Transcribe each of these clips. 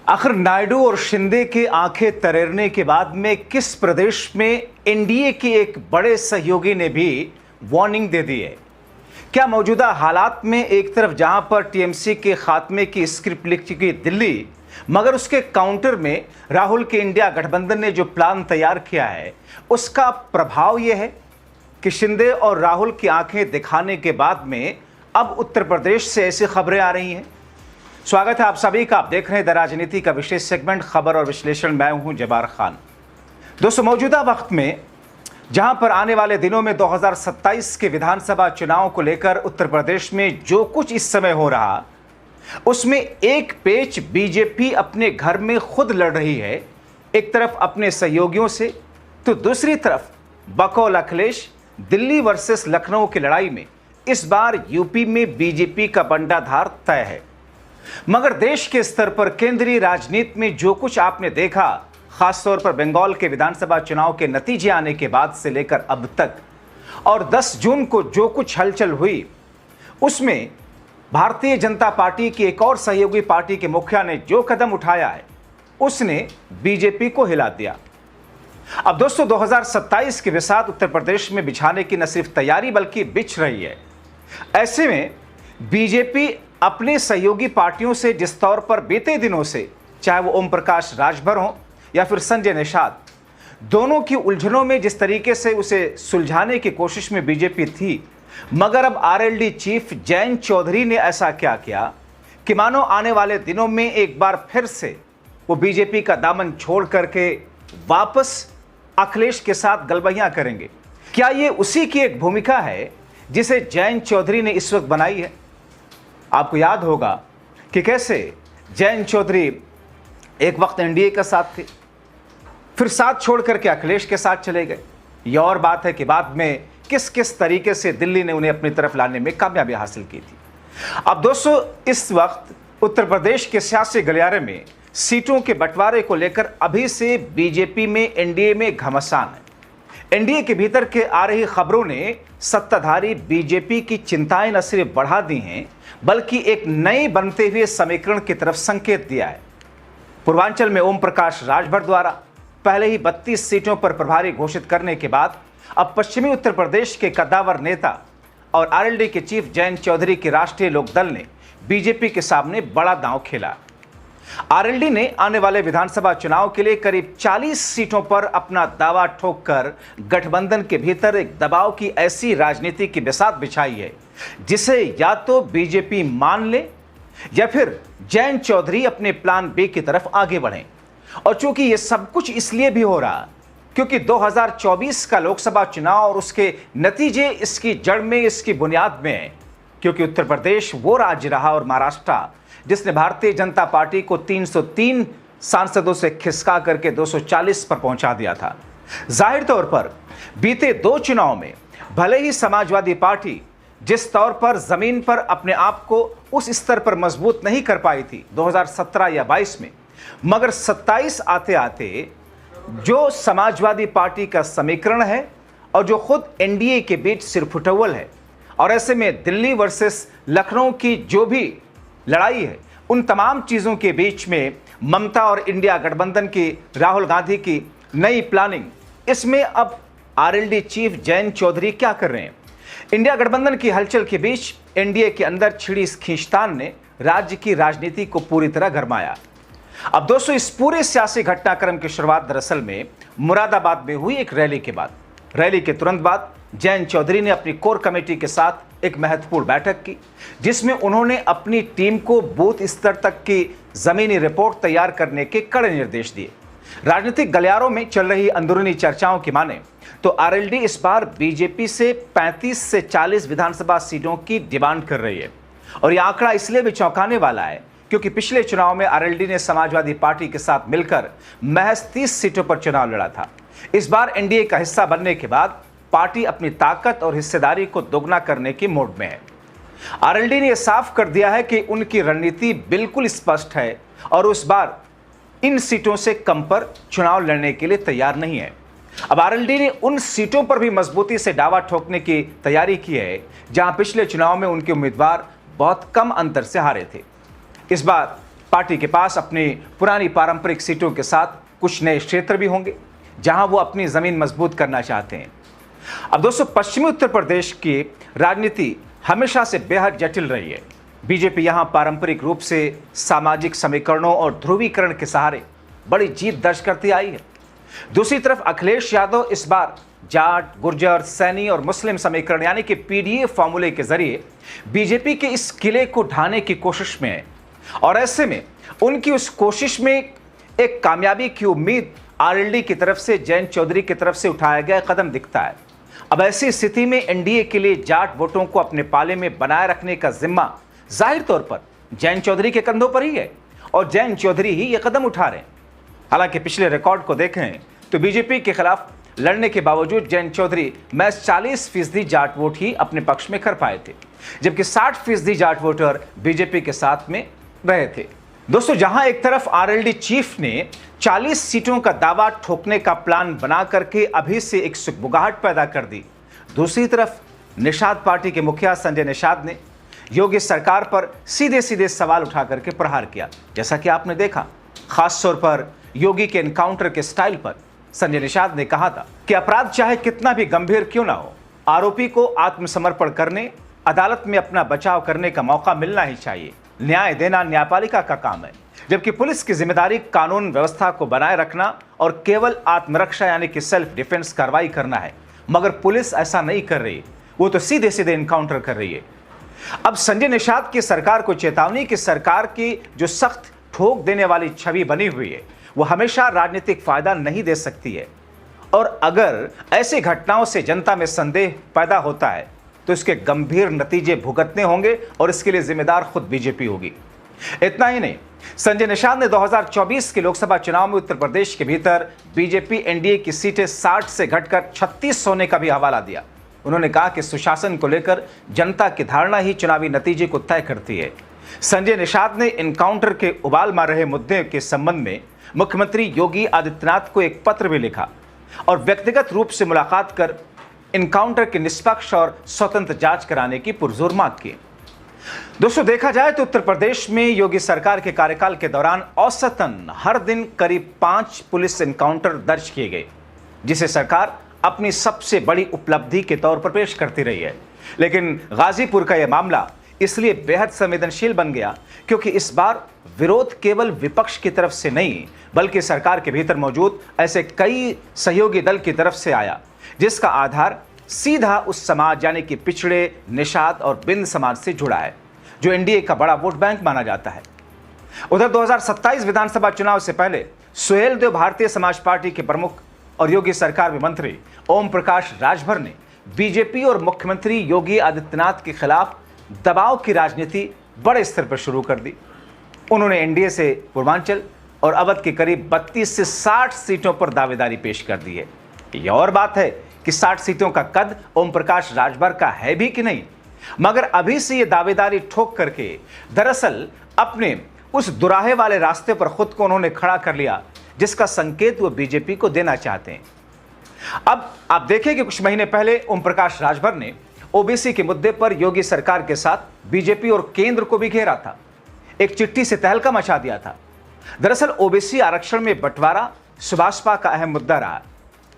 आखिर नायडू और शिंदे के आंखें तरेरने के बाद में किस प्रदेश में एनडीए के एक बड़े सहयोगी ने भी वार्निंग दे दी है? क्या मौजूदा हालात में एक तरफ जहां पर टीएमसी के खात्मे की स्क्रिप्ट लिख चुकी दिल्ली, मगर उसके काउंटर में राहुल के इंडिया गठबंधन ने जो प्लान तैयार किया है उसका प्रभाव यह है कि शिंदे और राहुल की आंखें दिखाने के बाद में अब उत्तर प्रदेश से ऐसी खबरें आ रही हैं। स्वागत है आप सभी का। आप देख रहे हैं द राजनीति का विशेष सेगमेंट खबर और विश्लेषण। मैं हूं जबार खान। दोस्तों, मौजूदा वक्त में जहां पर आने वाले दिनों में 2027 के विधानसभा चुनाव को लेकर उत्तर प्रदेश में जो कुछ इस समय हो रहा, उसमें एक पेच बीजेपी अपने घर में खुद लड़ रही है, एक तरफ अपने सहयोगियों से, तो दूसरी तरफ बकौल अखिलेश दिल्ली वर्सेस लखनऊ की लड़ाई में इस बार यूपी में बीजेपी का बंटाधार तय है। मगर देश के स्तर पर केंद्रीय राजनीति में जो कुछ आपने देखा, खासतौर पर बंगाल के विधानसभा चुनाव के नतीजे आने के बाद से लेकर अब तक, और 10 जून को जो कुछ हलचल हुई, उसमें भारतीय जनता पार्टी की एक और सहयोगी पार्टी के मुखिया ने जो कदम उठाया है उसने बीजेपी को हिला दिया। अब दोस्तों, 2027 के बिसात उत्तर प्रदेश में बिछाने की न सिर्फ तैयारी बल्कि बिछ रही है। ऐसे में बीजेपी अपने सहयोगी पार्टियों से जिस तौर पर बीते दिनों से, चाहे वो ओम प्रकाश राजभर हो या फिर संजय निषाद, दोनों की उलझनों में जिस तरीके से उसे सुलझाने की कोशिश में बीजेपी थी, मगर अब आरएलडी चीफ जयंत चौधरी ने ऐसा क्या किया कि मानो आने वाले दिनों में एक बार फिर से वो बीजेपी का दामन छोड़ करके वापस अखिलेश के साथ गलबहियां करेंगे। क्या ये उसी की एक भूमिका है जिसे जयंत चौधरी ने इस वक्त बनाई है? आपको याद होगा कि कैसे जयंत चौधरी एक वक्त एनडीए का साथ थे, फिर साथ छोड़ करके अखिलेश के साथ चले गए। यह और बात है कि बाद में किस किस तरीके से दिल्ली ने उन्हें अपनी तरफ लाने में कामयाबी हासिल की थी। अब दोस्तों, इस वक्त उत्तर प्रदेश के सियासी गलियारे में सीटों के बंटवारे को लेकर अभी से बीजेपी में, एनडीए में घमासान है। एनडीए के भीतर के आ रही खबरों ने सत्ताधारी बीजेपी की चिंताएं न सिर्फ बढ़ा दी हैं, बल्कि एक नए बनते हुए समीकरण की तरफ संकेत दिया है। पूर्वांचल में ओम प्रकाश राजभर द्वारा पहले ही 32 सीटों पर प्रभारी घोषित करने के बाद अब पश्चिमी उत्तर प्रदेश के कद्दावर नेता और आरएलडी के चीफ जयंत चौधरी के राष्ट्रीय लोकदल ने बीजेपी के सामने बड़ा दांव खेला। आरएलडी ने आने वाले विधानसभा चुनाव के लिए करीब 40 सीटों पर अपना दावा ठोककर गठबंधन के भीतर एक दबाव की ऐसी राजनीति की बिसात बिछाई है जिसे या तो बीजेपी मान ले या फिर जयंत चौधरी अपने प्लान बी की तरफ आगे बढ़ें। और चूंकि यह सब कुछ इसलिए भी हो रहा क्योंकि 2024 का लोकसभा चुनाव और उसके नतीजे इसकी जड़ में, इसकी बुनियाद में है, क्योंकि उत्तर प्रदेश वो राज्य रहा और महाराष्ट्र जिसने भारतीय जनता पार्टी को 303 सांसदों से खिसका करके 240 पर पहुंचा दिया था। जाहिर तौर पर बीते 2 चुनाव में भले ही समाजवादी पार्टी जिस तौर पर जमीन पर अपने आप को उस स्तर पर मजबूत नहीं कर पाई थी 2017 या 22 में, मगर 27 आते आते जो समाजवादी पार्टी का समीकरण है और जो खुद एनडीए के बीच सिरफुटौल है, और ऐसे में दिल्ली वर्सेस लखनऊ की जो भी लड़ाई है, उन तमाम चीज़ों के बीच में ममता और इंडिया गठबंधन की, राहुल गांधी की नई प्लानिंग, इसमें अब आरएलडी चीफ जयंत चौधरी क्या कर रहे हैं? इंडिया गठबंधन की हलचल के बीच एनडीए के अंदर छिड़ी इस खींचतान ने राज्य की राजनीति को पूरी तरह गरमाया। अब दोस्तों, इस पूरे सियासी घटनाक्रम की शुरुआत दरअसल में मुरादाबाद में हुई एक रैली के बाद। रैली के तुरंत बाद जयंत चौधरी ने अपनी कोर कमेटी के साथ एक महत्वपूर्ण बैठक की, जिसमें उन्होंने अपनी टीम को बूथ स्तर तक की जमीनी रिपोर्ट तैयार करने के कड़े निर्देश दिए। राजनीतिक गलियारों में चल रही अंदरूनी चर्चाओं की माने तो आरएलडी इस बार बीजेपी से 35 से 40 विधानसभा सीटों की डिमांड कर रही है। और यह आंकड़ा इसलिए भी चौंकाने वाला है क्योंकि पिछले चुनाव में आरएलडी ने समाजवादी पार्टी के साथ मिलकर महज 30 सीटों पर चुनाव लड़ा था। इस बार एनडीए का हिस्सा बनने के बाद पार्टी अपनी ताकत और हिस्सेदारी को दोगुना करने की मोड में है। आरएलडी ने यह साफ कर दिया है कि उनकी रणनीति बिल्कुल स्पष्ट है और उस बार इन सीटों से कम पर चुनाव लड़ने के लिए तैयार नहीं है। अब आरएलडी ने उन सीटों पर भी मजबूती से दावा ठोकने की तैयारी की है जहां पिछले चुनाव में उनके उम्मीदवार बहुत कम अंतर से हारे थे। इस बार पार्टी के पास अपनी पुरानी पारंपरिक सीटों के साथ कुछ नए क्षेत्र भी होंगे जहां वो अपनी जमीन मजबूत करना चाहते हैं। अब दोस्तों, पश्चिमी उत्तर प्रदेश की राजनीति हमेशा से बेहद जटिल रही है। बीजेपी यहां पारंपरिक रूप से सामाजिक समीकरणों और ध्रुवीकरण के सहारे बड़ी जीत दर्ज करती आई है। दूसरी तरफ अखिलेश यादव इस बार जाट, गुर्जर, सैनी और मुस्लिम समीकरण यानी कि पीडीए फॉर्मूले के जरिए बीजेपी के इस किले को ढाने की कोशिश में है और ऐसे में उनकी उस कोशिश में एक कामयाबी की उम्मीद आरएलडी की तरफ से, जयंत चौधरी की तरफ से उठाया गया कदम दिखता है। अब ऐसी स्थिति में एनडीए के लिए जाट वोटों को अपने पाले में बनाए रखने का जिम्मा जाहिर तौर पर जयंत चौधरी के कंधों पर ही है और जयंत चौधरी ही ये कदम उठा रहे हैं। हालांकि पिछले रिकॉर्ड को देखें तो बीजेपी के खिलाफ लड़ने के बावजूद जयंत चौधरी महज 40% जाट वोट ही अपने पक्ष में कर पाए थे, जबकि 60% जाट वोटर बीजेपी के साथ में रहे थे। दोस्तों, जहां एक तरफ आरएलडी चीफ ने 40 सीटों का दावा ठोकने का प्लान बना करके अभी से एक सुगबुगाहट पैदा कर दी, दूसरी तरफ निषाद पार्टी के मुखिया संजय निषाद ने योगी सरकार पर सीधे सीधे सवाल उठा करके प्रहार किया। जैसा कि आपने देखा, खास तौर पर योगी के एनकाउंटर के स्टाइल पर संजय निषाद ने कहा था कि अपराध चाहे कितना भी गंभीर क्यों ना हो, आरोपी को आत्मसमर्पण करने, अदालत में अपना बचाव करने का मौका मिलना ही चाहिए। न्याय देना न्यायपालिका का काम है, जबकि पुलिस की जिम्मेदारी कानून व्यवस्था को बनाए रखना और केवल आत्मरक्षा यानी कि सेल्फ डिफेंस कार्रवाई करना है। मगर पुलिस ऐसा नहीं कर रही, वो तो सीधे सीधे एनकाउंटर कर रही है। अब संजय निषाद की सरकार को चेतावनी कि सरकार की जो सख्त ठोक देने वाली छवि बनी हुई है वो हमेशा राजनीतिक फायदा नहीं दे सकती है और अगर ऐसी घटनाओं से जनता में संदेह पैदा होता है तो इसके गंभीर नतीजे भुगतने होंगे और इसके लिए जिम्मेदार खुद बीजेपी होगी। इतना ही नहीं, संजय निषाद ने 2024 के लोकसभा चुनाव में उत्तर प्रदेश के भीतर बीजेपी एनडीए की सीटें 60 से घटकर 36 होने का भी हवाला दिया। उन्होंने कहा कि सुशासन को लेकर जनता की धारणा ही चुनावी नतीजे को तय करती है। संजय निषाद ने एनकाउंटर के उबाल मार रहे मुद्दे के संबंध में मुख्यमंत्री योगी आदित्यनाथ को एक पत्र भी लिखा और व्यक्तिगत रूप से मुलाकात कर एनकाउंटर की निष्पक्ष और स्वतंत्र जांच कराने की पुरजोर मांग की। दोस्तों, देखा जाए तो उत्तर प्रदेश में योगी सरकार के कार्यकाल के दौरान औसतन हर दिन करीब 5 पुलिस एनकाउंटर दर्ज किए गए, जिसे सरकार अपनी सबसे बड़ी उपलब्धि के तौर पर पेश करती रही है। लेकिन गाजीपुर का यह मामला इसलिए बेहद संवेदनशील बन गया क्योंकि इस बार विरोध केवल विपक्ष की तरफ से नहीं बल्कि सरकार के भीतर मौजूद ऐसे कई सहयोगी दल की तरफ से आया, जिसका आधार सीधा उस समाज यानी कि पिछड़े, निषाद और बिंद समाज से जुड़ा है, जो एनडीए का बड़ा वोट बैंक माना जाता है। उधर 2027 विधानसभा चुनाव से पहले सुहेलदेव भारतीय समाज पार्टी के प्रमुख और योगी सरकार में मंत्री ओम प्रकाश राजभर ने बीजेपी और मुख्यमंत्री योगी आदित्यनाथ के खिलाफ दबाव की राजनीति बड़े स्तर पर शुरू कर दी। उन्होंने एनडीए से पूर्वांचल और अवध के करीब 32 से 60 सीटों पर दावेदारी पेश कर दी है। यह और बात है कि 60 सीटों का कद ओम प्रकाश राजभर का है भी कि नहीं, मगर अभी से ये दावेदारी ठोक करके दरअसल अपने उस दुराहे वाले रास्ते पर खुद को उन्होंने खड़ा कर लिया जिसका संकेत वो बीजेपी को देना चाहते हैं। अब आप देखें कि कुछ महीने पहले ओम प्रकाश राजभर ने ओबीसी के मुद्दे पर योगी सरकार के साथ बीजेपी और केंद्र को भी घेरा था, एक चिट्ठी से तहलका मचा दिया था। दरअसल ओबीसी आरक्षण में बंटवारा सुभाषपा का अहम मुद्दा रहा।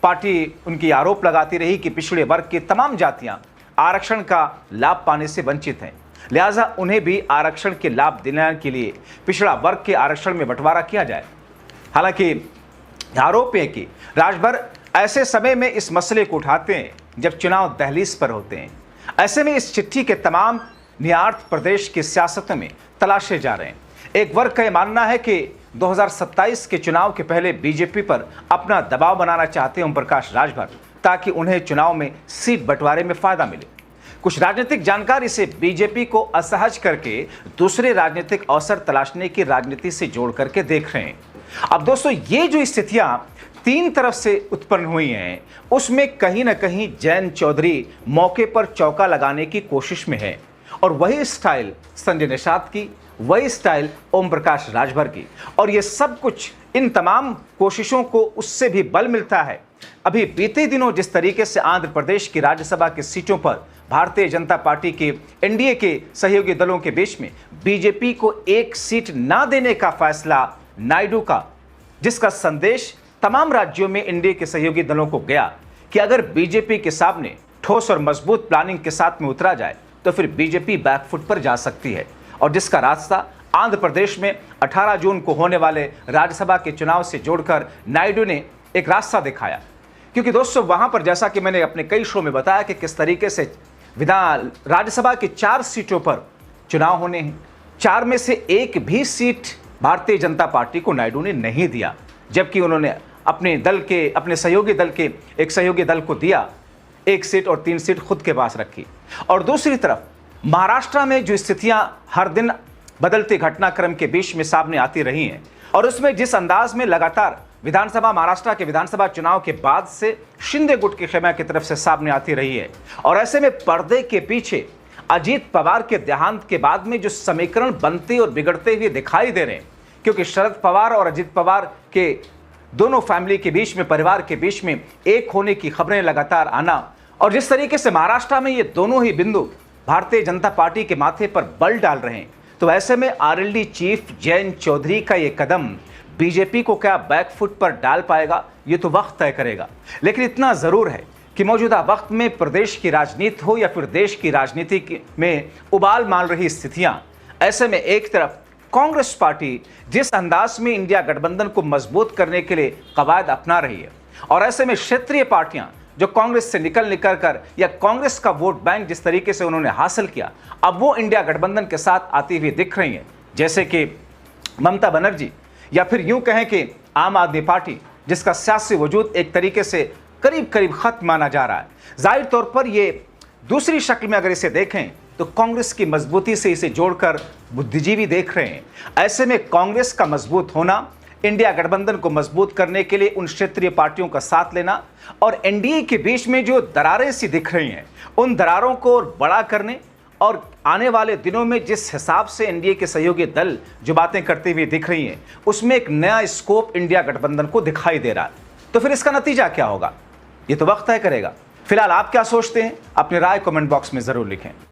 पार्टी उनकी आरोप लगाती रही कि पिछड़े वर्ग की तमाम जातियां आरक्षण का लाभ पाने से वंचित हैं, लिहाजा उन्हें भी आरक्षण के लाभ दिलाने के लिए पिछड़ा वर्ग के आरक्षण में बंटवारा किया जाए। हालांकि आरोप है कि राजभर ऐसे समय में इस मसले को उठाते हैं जब चुनाव दहलीज पर होते हैं। ऐसे में इस चिट्ठी के तमाम निहितार्थ प्रदेश की सियासत में तलाशे जा रहे हैं। एक वर्ग का यह मानना है कि 2027 के चुनाव के पहले बीजेपी पर अपना दबाव बनाना चाहते हैं ओम प्रकाश राजभर, ताकि उन्हें चुनाव में सीट बंटवारे में फायदा मिले। कुछ राजनीतिक जानकार इसे बीजेपी को असहज करके दूसरे राजनीतिक अवसर तलाशने की राजनीति से जोड़ करके देख रहे हैं। अब दोस्तों, ये जो स्थितियां तीन तरफ से उत्पन्न हुई हैं, उसमें कहीं ना कहीं जयंत चौधरी मौके पर चौका लगाने की कोशिश में है और वही स्टाइल संजय निषाद की, वही स्टाइल ओम प्रकाश राजभर की। और ये सब कुछ, इन तमाम कोशिशों को उससे भी बल मिलता है अभी बीते दिनों जिस तरीके से आंध्र प्रदेश की राज्यसभा की सीटों पर भारतीय जनता पार्टी के एनडीए के सहयोगी दलों के बीच में बीजेपी को एक सीट ना देने का फैसला नायडू का, जिसका संदेश तमाम राज्यों में एनडीए के सहयोगी दलों को गया कि अगर बीजेपी के सामने ठोस और मजबूत प्लानिंग के साथ में उतरा जाए तो फिर बीजेपी बैकफुट पर जा सकती है, और जिसका रास्ता आंध्र प्रदेश में 18 जून को होने वाले राज्यसभा के चुनाव से जोड़कर नायडू ने एक रास्ता दिखाया। क्योंकि दोस्तों वहां पर जैसा कि मैंने अपने कई शो में बताया कि किस तरीके से राज्यसभा की 4 सीटों पर चुनाव होने हैं, 4 में से एक भी सीट भारतीय जनता पार्टी को नायडू ने नहीं दिया, जबकि उन्होंने अपने सहयोगी दल को दिया 1 सीट और 3 सीट खुद के पास रखी। और दूसरी तरफ महाराष्ट्र में जो स्थितियां हर दिन बदलते घटनाक्रम के बीच में सामने आती रही हैं, और उसमें जिस अंदाज में लगातार महाराष्ट्र के विधानसभा चुनाव के बाद से शिंदे गुट की खेमा की तरफ से सामने आती रही है, और ऐसे में पर्दे के पीछे अजीत पवार के देहांत के बाद में जो समीकरण बनते और बिगड़ते हुए दिखाई दे रहे हैं, क्योंकि शरद पवार और अजीत पवार के दोनों फैमिली के बीच में, परिवार के बीच में एक होने की खबरें लगातार आना, और जिस तरीके से महाराष्ट्र में ये दोनों ही बिंदु भारतीय जनता पार्टी के माथे पर बल डाल रहे हैं, तो ऐसे में आरएलडी चीफ जयंत चौधरी का ये कदम बीजेपी को क्या बैकफुट पर डाल पाएगा, ये तो वक्त तय करेगा। लेकिन इतना जरूर है कि मौजूदा वक्त में प्रदेश की राजनीति हो या फिर देश की राजनीति में उबाल मार रही स्थितियां, ऐसे में एक तरफ कांग्रेस पार्टी जिस अंदाज में इंडिया गठबंधन को मजबूत करने के लिए कवायद अपना रही है, और ऐसे में क्षेत्रीय पार्टियां जो कांग्रेस से निकल कर या कांग्रेस का वोट बैंक जिस तरीके से उन्होंने हासिल किया, अब वो इंडिया गठबंधन के साथ आती हुई दिख रही हैं, जैसे कि ममता बनर्जी, या फिर यूं कहें कि आम आदमी पार्टी, जिसका सियासी वजूद एक तरीके से करीब करीब खत्म माना जा रहा है। जाहिर तौर पर ये दूसरी शक्ल में अगर इसे देखें तो कांग्रेस की मजबूती से इसे जोड़कर बुद्धिजीवी देख रहे हैं। ऐसे में कांग्रेस का मजबूत होना, इंडिया गठबंधन को मजबूत करने के लिए उन क्षेत्रीय पार्टियों का साथ लेना, और एनडीए के बीच में जो दरारें सी दिख रही हैं, उन दरारों को बड़ा करने, और आने वाले दिनों में जिस हिसाब से एनडीए के सहयोगी दल जो बातें करते हुए दिख रही हैं, उसमें एक नया स्कोप इंडिया गठबंधन को दिखाई दे रहा है। तो फिर इसका नतीजा क्या होगा, ये तो वक्त तय करेगा। फिलहाल आप क्या सोचते हैं, अपनी राय कमेंट बॉक्स में जरूर लिखें।